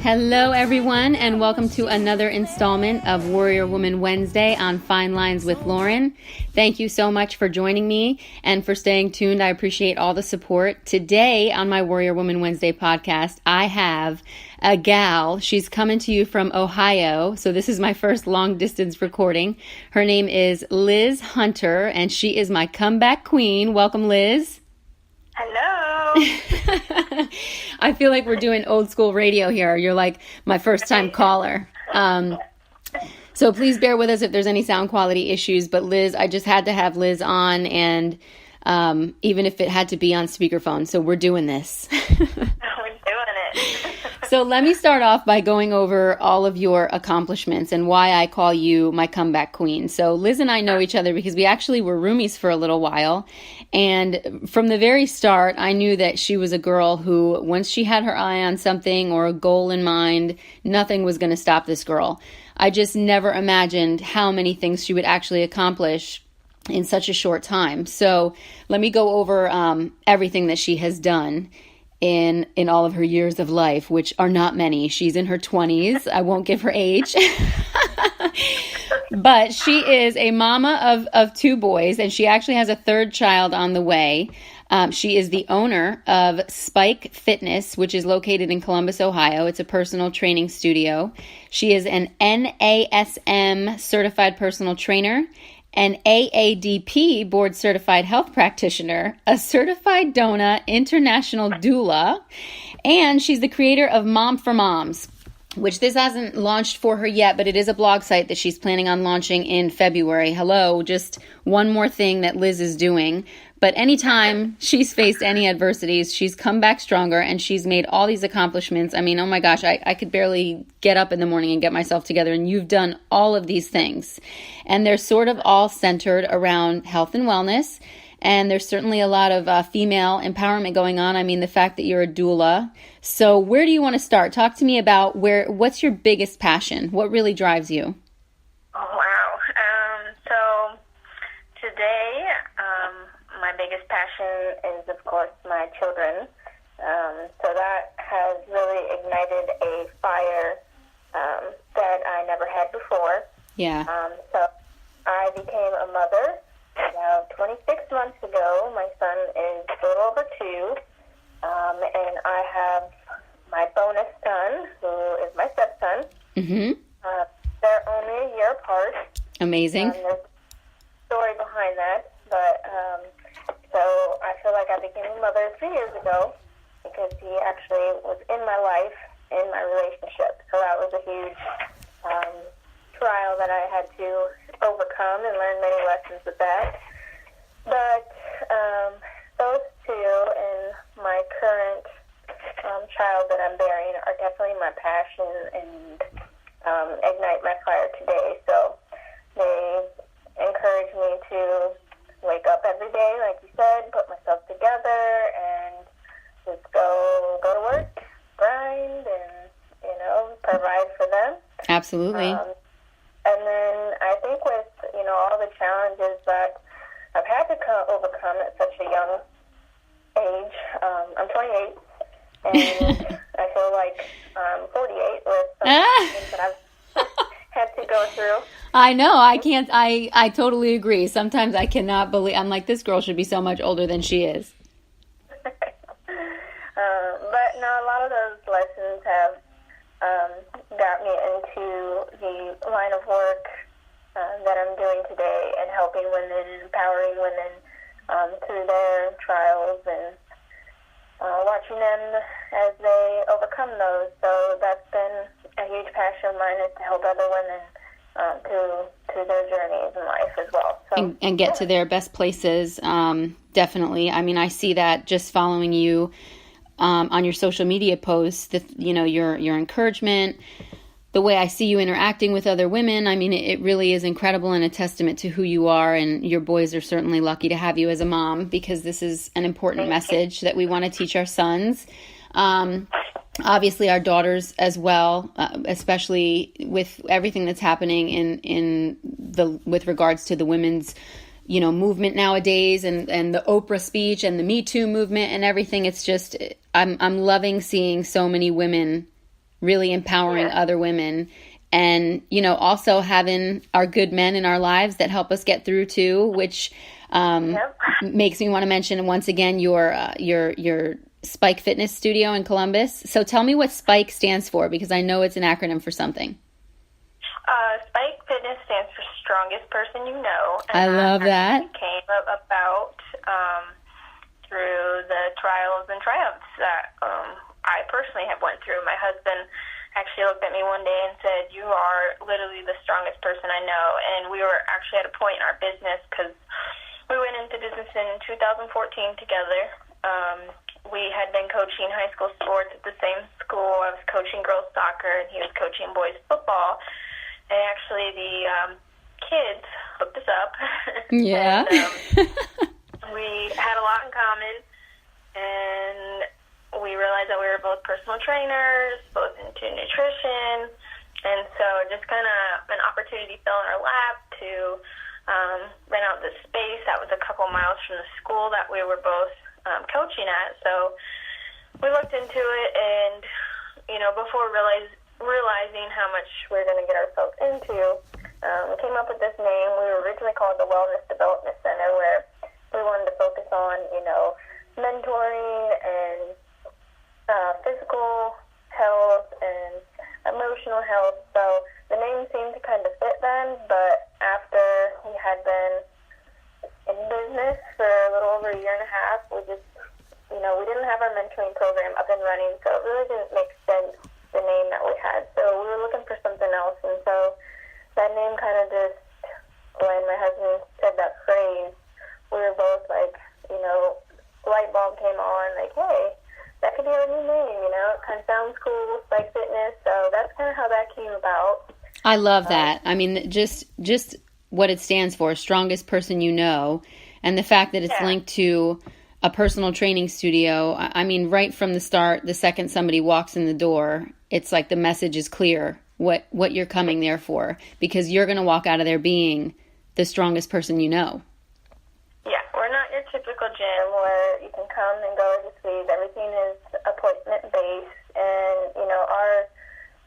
Hello, everyone, and welcome to another installment of Warrior Woman Wednesday on Fine Lines with Lauren. Thank you so much for joining me and for staying tuned. I appreciate all the support. Today on my Warrior Woman Wednesday podcast, I have a gal. She's coming to you from Ohio, so this is my first long-distance recording. Her name is Liz Hunter, and she is my comeback queen. Welcome, Liz. Hello. I feel like we're doing old school radio here. You're like my first time caller. So please bear with us if there's any sound quality issues. But Liz, I just had to have Liz on, and even if it had to be on speakerphone. So we're doing this. We're doing it. So let me start off by going over all of your accomplishments and why I call you my comeback queen. So Liz and I know each other because we actually were roomies for a little while. And from the very start, I knew that she was a girl who, once she had her eye on something or a goal in mind, nothing was going to stop this girl. I just never imagined how many things she would actually accomplish in such a short time. So let me go over everything that she has done in all of her years of life, which are not many. She's in her 20s. I won't give her age. But she is a mama of two boys, and she actually has a third child on the way. She is the owner of S.P.Y.K Fitness, which is located in Columbus, Ohio. It's a personal training studio. She is an NASM Certified Personal Trainer, an AADP Board Certified Health Practitioner, a Certified DONA International Doula, and she's the creator of Mom for Moms, which this hasn't launched for her yet, but it is a blog site that she's planning on launching in February. Hello, just one more thing that Liz is doing. But anytime she's faced any adversities, she's come back stronger, and she's made all these accomplishments. I mean, oh my gosh, I could barely get up in the morning and get myself together, and you've done all of these things. And they're sort of all centered around health and wellness, and there's certainly a lot of female empowerment going on. I mean, the fact that you're a doula. So where do you want to start? Talk to me about what's your biggest passion? What really drives you? Oh, wow. So today, my biggest passion is, of course, my children. So that has really ignited a fire that I never had before. Yeah. So I became a mother about 26 months ago. My son is a little over 2. And I have my bonus son, who is my stepson. Mm-hmm. They're only a year apart. Amazing. There's a story behind that, but so I feel like I became a mother 3 years ago because he actually was in my life, in my relationship. So that was a huge trial that I had to overcome and learn many lessons with that. But those two and my current child that I'm bearing are definitely my passion and ignite my fire today. So they encourage me to wake up every day, like you said, put myself together, and just go to work, grind, and, provide for them. Absolutely. And then I think with, all the challenges that I've had to overcome at such a young age, I'm 28, and I feel like I'm 48 with some things that I've had to go through. I know. I totally agree. Sometimes I cannot believe, I'm like, this girl should be so much older than she is. But no, a lot of those lessons have got me into the line of work that I'm doing today and helping women, empowering women through their trials and watching them as they overcome those. So that's been a huge passion of mine, is to help other women through their journeys in life as well. So, and get to their best places, definitely. I mean, I see that just following you on your social media posts, your encouragement, the way I see you interacting with other women. I mean, it really is incredible and a testament to who you are, and your boys are certainly lucky to have you as a mom, because this is an important message that we want to teach our sons. Obviously our daughters as well, especially with everything that's happening with regards to the women's, movement nowadays, and the Oprah speech and the Me Too movement and everything. It's just, I'm loving seeing so many women really empowering other women. And, you know, also having our good men in our lives that help us get through too, which makes me want to mention once again your S.P.Y.K Fitness Studio in Columbus. So tell me what S.P.Y.K stands for, because I know it's an acronym for something. S.P.Y.K Fitness stands for Strongest Person You Know. And I love that. It came about through the trials and triumphs that I personally have went through. My husband actually looked at me one day and said, "You are literally the strongest person I know." And we were actually at a point in our business, because we went into business in 2014 together. We had been coaching high school sports at the same school. I was coaching girls soccer, and he was coaching boys football. And actually, the kids hooked us up. Yeah. And, we had a lot in common, and we realized that we were both personal trainers, both into nutrition, and so just kind of an opportunity fell in our lap to rent out this space that was a couple miles from the school that we were both coaching at. So we looked into it, and, you know, before realizing how much we were going to get ourselves into, we came up with this name. We were originally called the Wellness Development Center, where we wanted to focus on, you know, mentoring and physical health and emotional health. So the name seemed to kind of fit then, but after we had been in business for a little over a year and a half, we just, you know, we didn't have our mentoring program up and running, so it really didn't make sense, the name that we had. So we were looking for something else, and so that name kind of just, when my husband said that phrase, we were both like, you know, light bulb came on, like, hey, that could be our new name, you know, it kind of sounds cool, S.P.Y.K Fitness, so that's kind of how that came about. I love that. I mean, just what it stands for, Strongest Person You Know, and the fact that it's linked to a personal training studio. I mean, right from the start, the second somebody walks in the door, it's like the message is clear, what you're coming there for, because you're going to walk out of there being the strongest person you know. Yeah, we're not your typical gym where you can come and go as you please. Everything is appointment-based, and, you know, our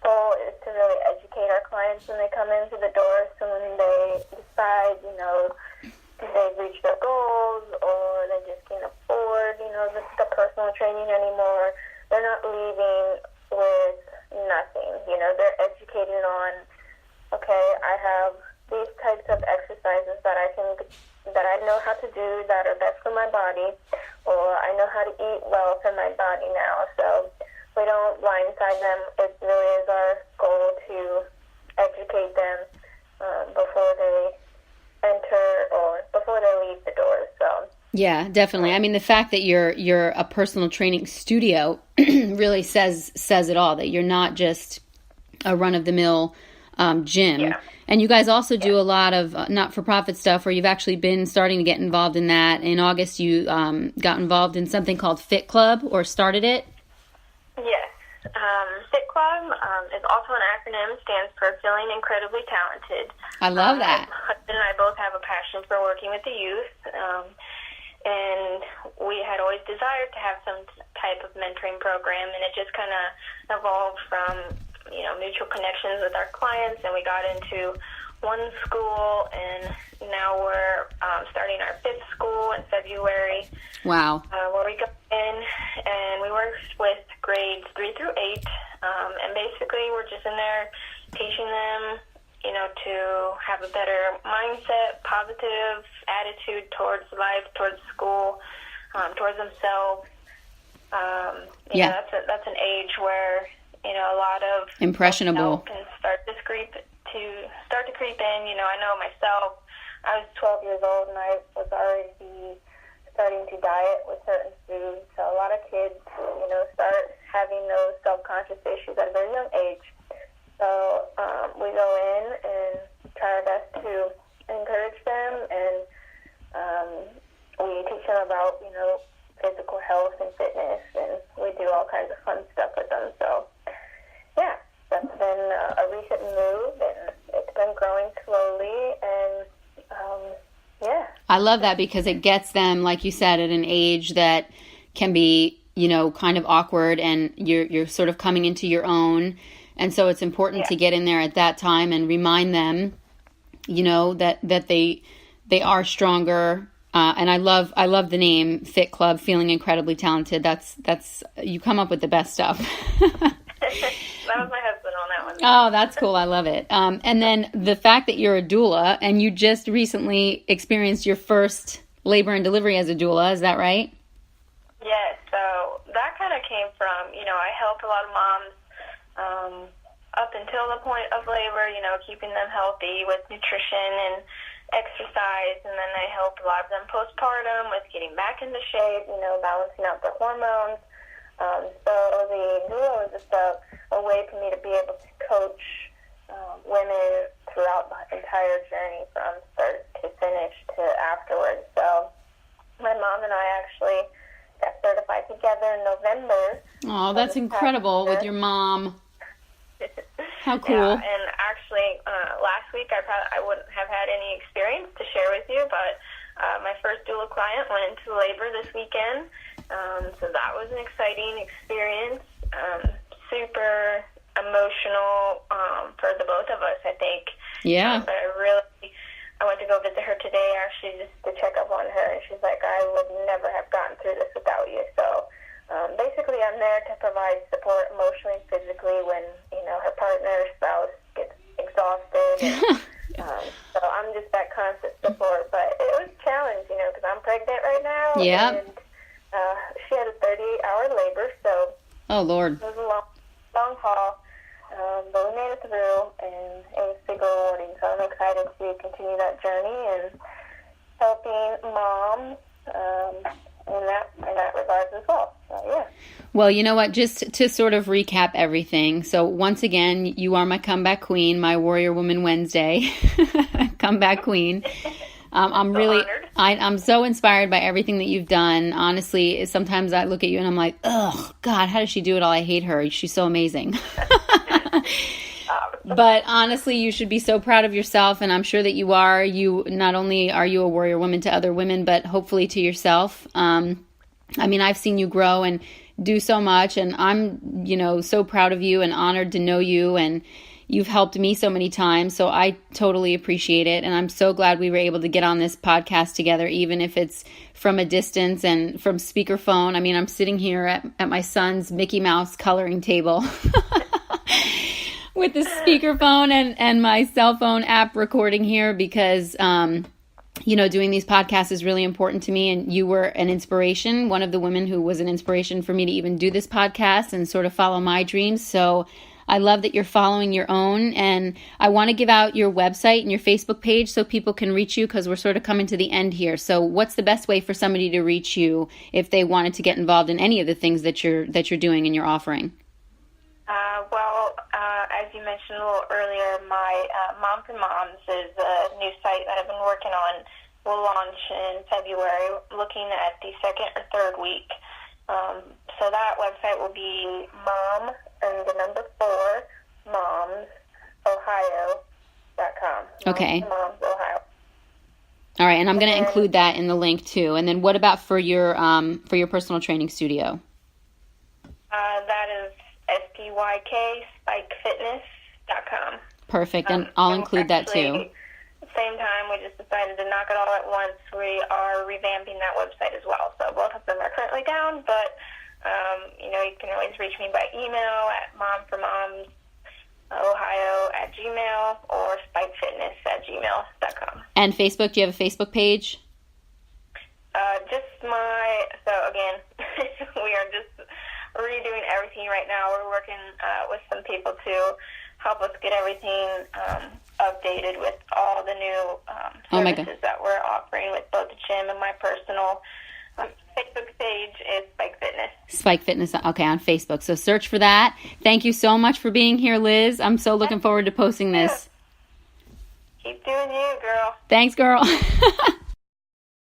goal is to really educate our clients when they come into the door, so when they decide, you know, they've reached their goals or they just can't afford, you know, the personal training anymore, they're not leaving with nothing. You know, they're educated on, okay, I have these types of exercises that I know how to do that are best for my body, or I know how to eat well for my body now. So we don't blindside them. It really is our goal to educate them before they enter or before they leave the doors. So yeah, definitely. I mean, the fact that you're a personal training studio really says it all. That you're not just a run-of-the-mill gym. Yeah. And you guys also do a lot of not-for-profit stuff, where you've actually been starting to get involved in that. In August, you got involved in something called F.I.T Club, or started it? Yes. F.I.T Club is also an acronym. It stands for Feeling Incredibly Talented. I love that. My husband and I both have a passion for working with the youth, and we had always desired to have some type of mentoring program, and it just kind of evolved from, you know, mutual connections with our clients, and we got into one school, and now we're starting our 5th school in February. Wow. Where we go in, and we work with grades 3 through 8, and basically we're just in there teaching them, you know, to have a better mindset, positive attitude towards life, towards school, towards themselves. You know, that's an age where, you know, a lot of impressionable can start to creep in. You know, I know myself, I was 12 years old and I was already starting to diet with certain foods. So a lot of kids, you know, start having those self-conscious issues at a very young age. So we go in and try our best to encourage them, and we teach them about, you know, physical health and fitness, and we do all kinds of fun stuff with them. So, yeah, that's been a recent move, and it's been growing slowly, and yeah. I love that, because it gets them, like you said, at an age that can be kind of awkward, and you're sort of coming into your own. And so it's important to get in there at that time and remind them, that they are stronger. And I love the name Fit Club, Feeling Incredibly Talented. That's you come up with the best stuff. That was my husband on that one. Oh, that's cool. I love it. And then the fact that you're a doula and you just recently experienced your first labor and delivery as a doula. Is that right? Yes. So that kind of came from, I helped a lot of moms up until the point of labor, keeping them healthy with nutrition and exercise. And then I helped a lot of them postpartum with getting back into shape, balancing out their hormones. So the doula was just a way for me to be able to coach women throughout the entire journey from start to finish to afterwards. So my mom and I actually got certified together in November. Oh, that's incredible with your mom. How cool. Yeah, and actually last week I wouldn't have had any experience to share with you, but my first doula client went into labor this weekend. So that was an exciting experience, super emotional for the both of us, I think. Yeah. But I went to go visit her today, actually, just to check up on her, and she's like, I would never have gotten through this without you. So basically I'm there to provide support emotionally and physically when, her partner or spouse gets exhausted. And, so I'm just that constant support. But it was a challenge, because I'm pregnant right now. Yeah. And she had a 38-hour labor, so oh, Lord. It was a long haul, but we made it through, and it was super rewarding. So I'm excited to continue that journey and helping moms in that regards as well. So, yeah. Well, you know what? Just to sort of recap everything. So once again, you are my comeback queen, my Warrior Woman Wednesday comeback queen. I'm so inspired by everything that you've done. Honestly, sometimes I look at you and I'm like, oh God, how does she do it all? I hate her. She's so amazing. But honestly, you should be so proud of yourself. And I'm sure that you are. Not only are you a warrior woman to other women, but hopefully to yourself. I've seen you grow and do so much, and I'm, so proud of you and honored to know you, and you've helped me so many times, so I totally appreciate it, and I'm so glad we were able to get on this podcast together, even if it's from a distance and from speakerphone. I'm sitting here at my son's Mickey Mouse coloring table with the speakerphone and my cell phone app recording here because, doing these podcasts is really important to me, and you were an inspiration, one of the women who was an inspiration for me to even do this podcast and sort of follow my dreams. So I love that you're following your own, and I want to give out your website and your Facebook page so people can reach you, because we're sort of coming to the end here. So what's the best way for somebody to reach you if they wanted to get involved in any of the things that you're doing and you're offering? As you mentioned a little earlier, my Mom for Moms is a new site that I've been working on. Will launch in February, looking at the second or third week. So that website will be mom and the number 4 momsohio.com. Okay. Moms Ohio. All right, and I'm going to include that in the link too. And then what about for your personal training studio? That is S.P.Y.K, SPYKFitness.com. Perfect, and I'll include that too. At the same time, we just decided to knock it all at once. We are revamping that website as well. So both of them are currently down, but you can always reach me by email at momformomsohio@gmail or spikefitness@gmail.com. And Facebook, do you have a Facebook page? So again, we are just redoing everything right now. We're working with some people to help us get everything updated with all the new services that we're offering with both the gym and my personal Facebook page is S.P.Y.K Fitness. S.P.Y.K Fitness, okay, on Facebook. So search for that. Thank you so much for being here, Liz. I'm so looking forward to posting this. Keep doing you, girl. Thanks, girl.